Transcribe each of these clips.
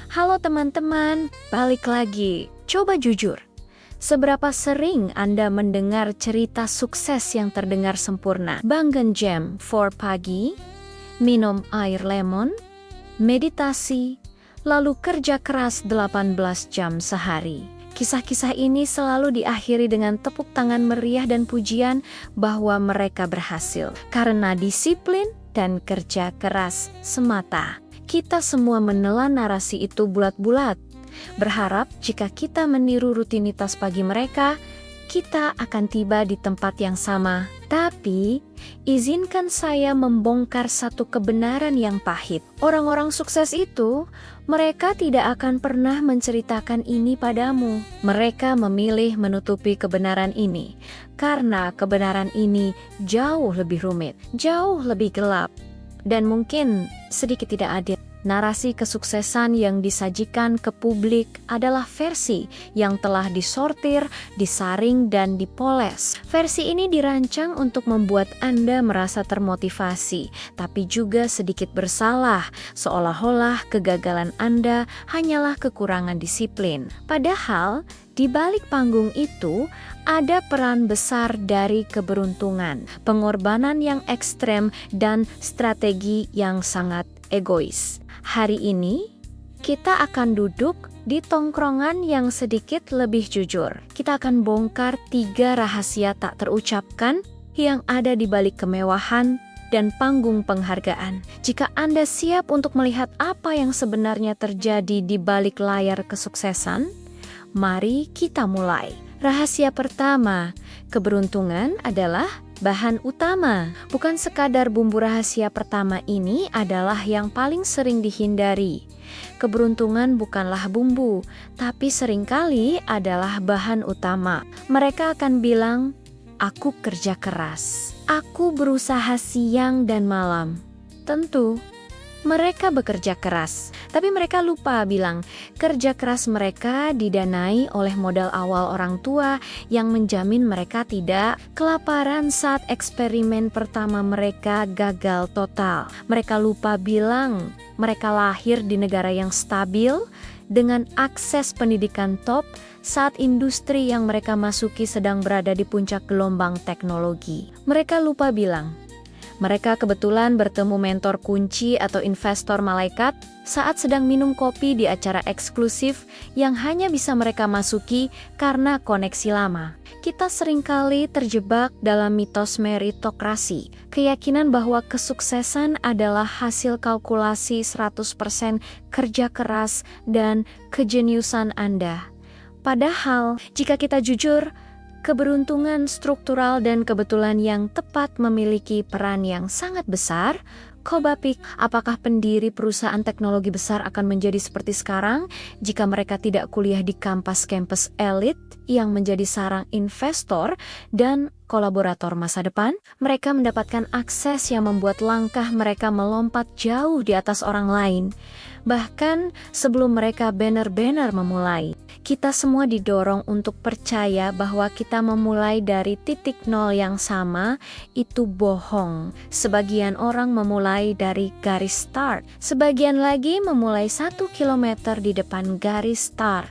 Halo teman-teman, balik lagi. Coba jujur, seberapa sering Anda mendengar cerita sukses yang terdengar sempurna? Bangun jam 4 pagi, minum air lemon, meditasi, lalu kerja keras 18 jam sehari. Kisah-kisah ini selalu diakhiri dengan tepuk tangan meriah dan pujian bahwa mereka berhasil karena disiplin dan kerja keras semata. Kita semua menelan narasi itu bulat-bulat, berharap jika kita meniru rutinitas pagi mereka, kita akan tiba di tempat yang sama. Tapi, izinkan saya membongkar satu kebenaran yang pahit. Orang-orang sukses itu, mereka tidak akan pernah menceritakan ini padamu. Mereka memilih menutupi kebenaran ini, karena kebenaran ini jauh lebih rumit, jauh lebih gelap, dan mungkin sedikit tidak adil. Narasi kesuksesan yang disajikan ke publik adalah versi yang telah disortir, disaring, dan dipoles. Versi ini dirancang untuk membuat Anda merasa termotivasi, tapi juga sedikit bersalah, seolah-olah kegagalan Anda hanyalah kekurangan disiplin. Padahal, di balik panggung itu, ada peran besar dari keberuntungan, pengorbanan yang ekstrem, dan strategi yang sangat egois. Hari ini, kita akan duduk di tongkrongan yang sedikit lebih jujur. Kita akan bongkar 3 rahasia tak terucapkan yang ada di balik kemewahan dan panggung penghargaan. Jika Anda siap untuk melihat apa yang sebenarnya terjadi di balik layar kesuksesan, mari kita mulai. Rahasia pertama, keberuntungan adalah bahan utama. Bukan sekadar bumbu. Rahasia pertama ini adalah yang paling sering dihindari. Keberuntungan bukanlah bumbu, tapi seringkali adalah bahan utama. Mereka akan bilang, aku kerja keras, aku berusaha siang dan malam. Tentu, mereka bekerja keras, tapi mereka lupa bilang kerja keras mereka didanai oleh modal awal orang tua yang menjamin mereka tidak kelaparan saat eksperimen pertama mereka gagal total. Mereka lupa bilang mereka lahir di negara yang stabil dengan akses pendidikan top saat industri yang mereka masuki sedang berada di puncak gelombang teknologi. Mereka lupa bilang mereka kebetulan bertemu mentor kunci atau investor malaikat saat sedang minum kopi di acara eksklusif yang hanya bisa mereka masuki karena koneksi lama. Kita seringkali terjebak dalam mitos meritokrasi, keyakinan bahwa kesuksesan adalah hasil kalkulasi 100% kerja keras dan kejeniusan Anda. Padahal, jika kita jujur, keberuntungan struktural dan kebetulan yang tepat memiliki peran yang sangat besar. Kobapik, apakah pendiri perusahaan teknologi besar akan menjadi seperti sekarang jika mereka tidak kuliah di kampus-kampus elit yang menjadi sarang investor dan kolaborator masa depan? Mereka mendapatkan akses yang membuat langkah mereka melompat jauh di atas orang lain. Bahkan sebelum mereka benar-benar memulai. Kita semua didorong untuk percaya bahwa kita memulai dari titik nol yang sama itu bohong. Sebagian orang memulai dari garis start, sebagian lagi memulai 1 kilometer di depan garis start,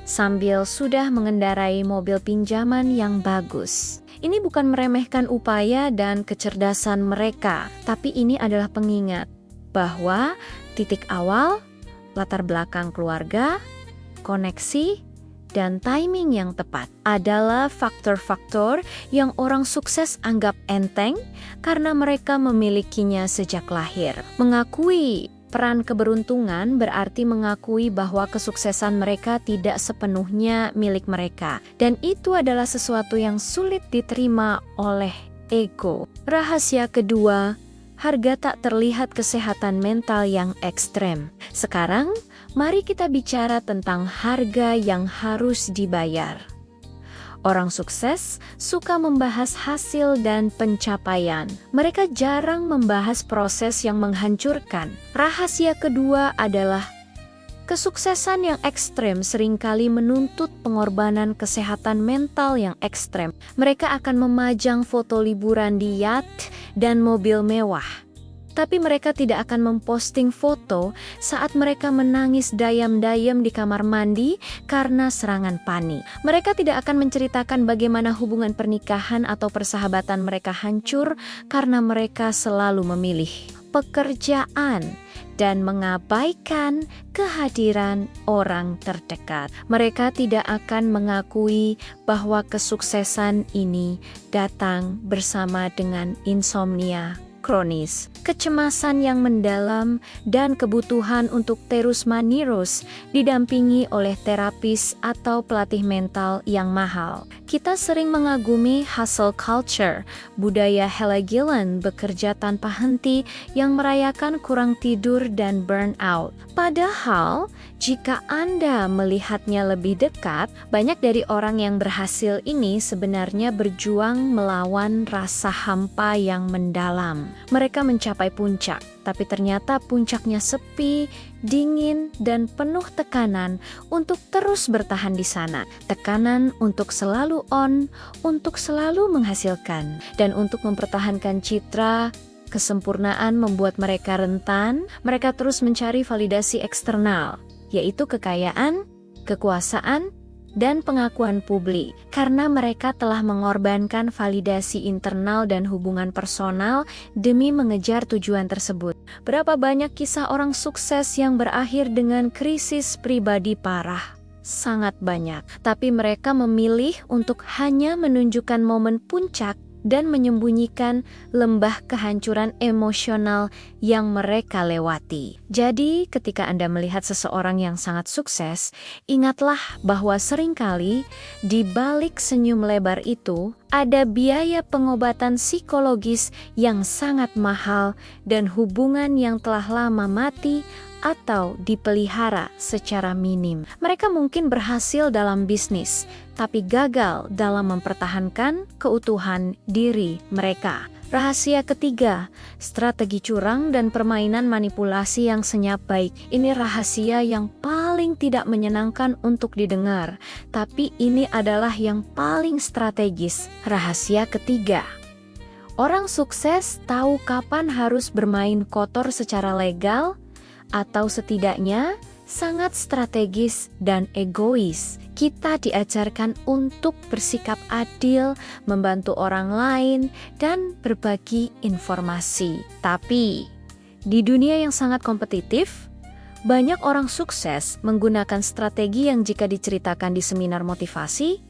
sambil sudah mengendarai mobil pinjaman yang bagus. Ini bukan meremehkan upaya dan kecerdasan mereka, tapi ini adalah pengingat bahwa titik awal, latar belakang keluarga, koneksi, dan timing yang tepat adalah faktor-faktor yang orang sukses anggap enteng karena mereka memilikinya sejak lahir. Mengakui peran keberuntungan berarti mengakui bahwa kesuksesan mereka tidak sepenuhnya milik mereka, dan itu adalah sesuatu yang sulit diterima oleh ego. Rahasia kedua, harga tak terlihat kesehatan mental yang ekstrem. Sekarang, mari kita bicara tentang harga yang harus dibayar. Orang sukses suka membahas hasil dan pencapaian. Mereka jarang membahas proses yang menghancurkan. Rahasia kedua adalah kesuksesan yang ekstrem seringkali menuntut pengorbanan kesehatan mental yang ekstrem. Mereka akan memajang foto liburan di yacht dan mobil mewah. Tapi mereka tidak akan memposting foto saat mereka menangis dayam-dayam di kamar mandi karena serangan panik. Mereka tidak akan menceritakan bagaimana hubungan pernikahan atau persahabatan mereka hancur karena mereka selalu memilih pekerjaan dan mengabaikan kehadiran orang terdekat. Mereka tidak akan mengakui bahwa kesuksesan ini datang bersama dengan insomnia kronis, kecemasan yang mendalam, dan kebutuhan untuk terus-menerus didampingi oleh terapis atau pelatih mental yang mahal. Kita sering mengagumi hustle culture, budaya Helen Gillen bekerja tanpa henti yang merayakan kurang tidur dan burnout. Padahal, jika Anda melihatnya lebih dekat, banyak dari orang yang berhasil ini sebenarnya berjuang melawan rasa hampa yang mendalam. Mereka mencapai puncak, tapi ternyata puncaknya sepi, dingin, dan penuh tekanan untuk terus bertahan di sana. Tekanan untuk selalu on, untuk selalu menghasilkan, dan untuk mempertahankan citra. Kesempurnaan membuat mereka rentan, mereka terus mencari validasi eksternal, yaitu kekayaan, kekuasaan, dan pengakuan publik, karena mereka telah mengorbankan validasi internal dan hubungan personal demi mengejar tujuan tersebut. Berapa banyak kisah orang sukses yang berakhir dengan krisis pribadi parah? Sangat banyak, tapi mereka memilih untuk hanya menunjukkan momen puncak dan menyembunyikan lembah kehancuran emosional yang mereka lewati. Jadi, ketika Anda melihat seseorang yang sangat sukses, ingatlah bahwa seringkali di balik senyum lebar itu ada biaya pengobatan psikologis yang sangat mahal dan hubungan yang telah lama mati atau dipelihara secara minim. Mereka mungkin berhasil dalam bisnis, tapi gagal dalam mempertahankan keutuhan diri mereka. Rahasia ketiga, strategi curang dan permainan manipulasi yang senyap baik. Ini rahasia yang paling tidak menyenangkan untuk didengar, tapi ini adalah yang paling strategis. Rahasia ketiga, orang sukses tahu kapan harus bermain kotor secara legal, atau setidaknya sangat strategis dan egois. Kita diajarkan untuk bersikap adil, membantu orang lain, dan berbagi informasi. Tapi, di dunia yang sangat kompetitif, banyak orang sukses menggunakan strategi yang jika diceritakan di seminar motivasi,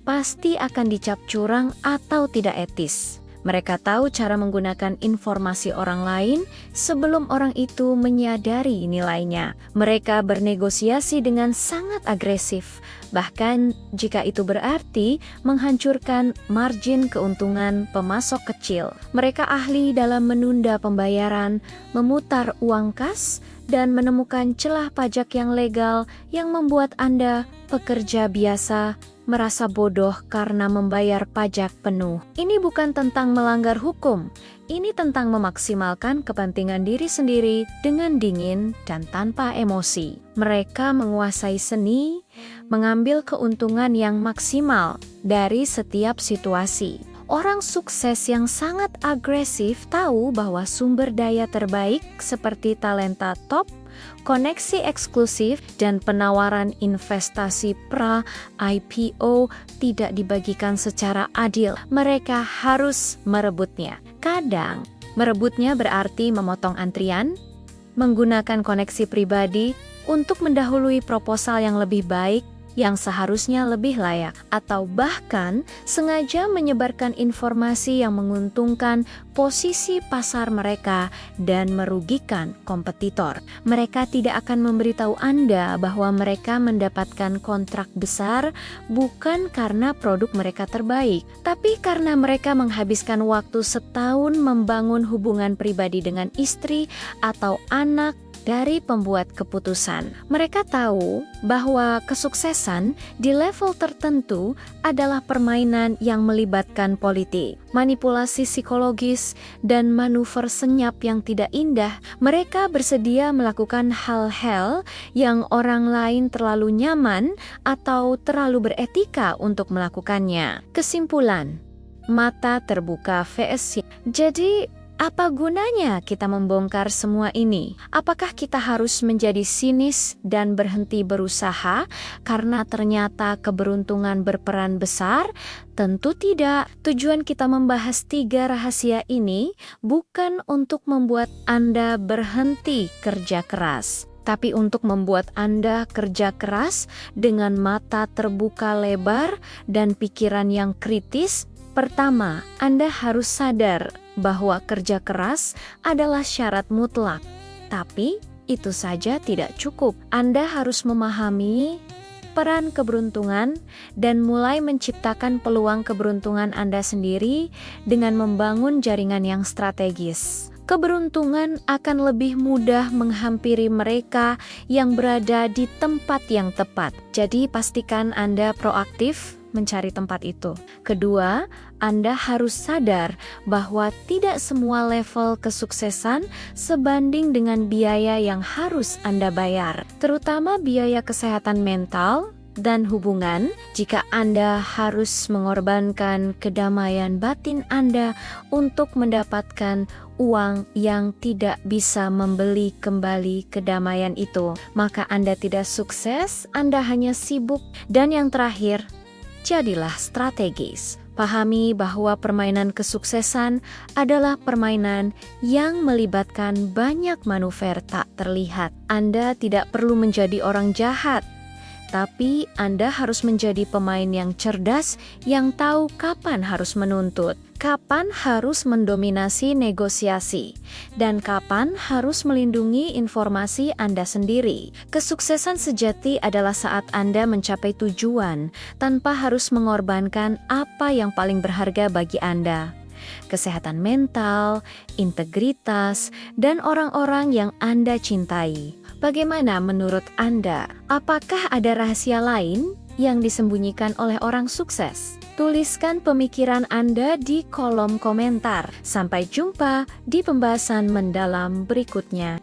pasti akan dicap curang atau tidak etis. Mereka tahu cara menggunakan informasi orang lain sebelum orang itu menyadari nilainya. Mereka bernegosiasi dengan sangat agresif, bahkan jika itu berarti menghancurkan margin keuntungan pemasok kecil. Mereka ahli dalam menunda pembayaran, memutar uang kas, dan menemukan celah pajak yang legal yang membuat Anda, pekerja biasa, merasa bodoh karena membayar pajak penuh. Ini bukan tentang melanggar hukum, ini tentang memaksimalkan kepentingan diri sendiri dengan dingin dan tanpa emosi. Mereka menguasai seni, mengambil keuntungan yang maksimal dari setiap situasi. Orang sukses yang sangat agresif tahu bahwa sumber daya terbaik seperti talenta top, koneksi eksklusif, dan penawaran investasi pra-IPO tidak dibagikan secara adil. Mereka harus merebutnya. Kadang, merebutnya berarti memotong antrian, menggunakan koneksi pribadi untuk mendahului proposal yang lebih baik, yang seharusnya lebih layak, atau bahkan sengaja menyebarkan informasi yang menguntungkan posisi pasar mereka dan merugikan kompetitor. Mereka tidak akan memberitahu Anda bahwa mereka mendapatkan kontrak besar bukan karena produk mereka terbaik, tapi karena mereka menghabiskan waktu setahun membangun hubungan pribadi dengan istri atau anak dari pembuat keputusan. Mereka tahu bahwa kesuksesan di level tertentu adalah permainan yang melibatkan politik, manipulasi psikologis, dan manuver senyap yang tidak indah. Mereka bersedia melakukan hal-hal yang orang lain terlalu nyaman atau terlalu beretika untuk melakukannya. Kesimpulan, mata terbuka vs. Jadi, Apa gunanya kita membongkar semua ini? Apakah kita harus menjadi sinis dan berhenti berusaha karena ternyata keberuntungan berperan besar? Tentu tidak. Tujuan kita membahas 3 rahasia ini bukan untuk membuat Anda berhenti kerja keras, tapi untuk membuat Anda kerja keras dengan mata terbuka lebar dan pikiran yang kritis. Pertama, Anda harus sadar bahwa kerja keras adalah syarat mutlak. Tapi itu saja tidak cukup. Anda harus memahami peran keberuntungan dan mulai menciptakan peluang keberuntungan Anda sendiri dengan membangun jaringan yang strategis. Keberuntungan akan lebih mudah menghampiri mereka yang berada di tempat yang tepat. Jadi pastikan Anda proaktif mencari tempat itu. Kedua, Anda harus sadar bahwa tidak semua level kesuksesan sebanding dengan biaya yang harus Anda bayar, terutama biaya kesehatan mental dan hubungan. Jika Anda harus mengorbankan kedamaian batin Anda untuk mendapatkan uang yang tidak bisa membeli kembali kedamaian itu, maka Anda tidak sukses, Anda hanya sibuk. Dan yang terakhir, jadilah strategis. Pahami bahwa permainan kesuksesan adalah permainan yang melibatkan banyak manuver tak terlihat. Anda tidak perlu menjadi orang jahat, tapi Anda harus menjadi pemain yang cerdas yang tahu kapan harus menuntut, kapan harus mendominasi negosiasi, dan kapan harus melindungi informasi Anda sendiri. Kesuksesan sejati adalah saat Anda mencapai tujuan tanpa harus mengorbankan apa yang paling berharga bagi Anda: kesehatan mental, integritas, dan orang-orang yang Anda cintai. Bagaimana menurut Anda? Apakah ada rahasia lain yang disembunyikan oleh orang sukses? Tuliskan pemikiran Anda di kolom komentar. Sampai jumpa di pembahasan mendalam berikutnya.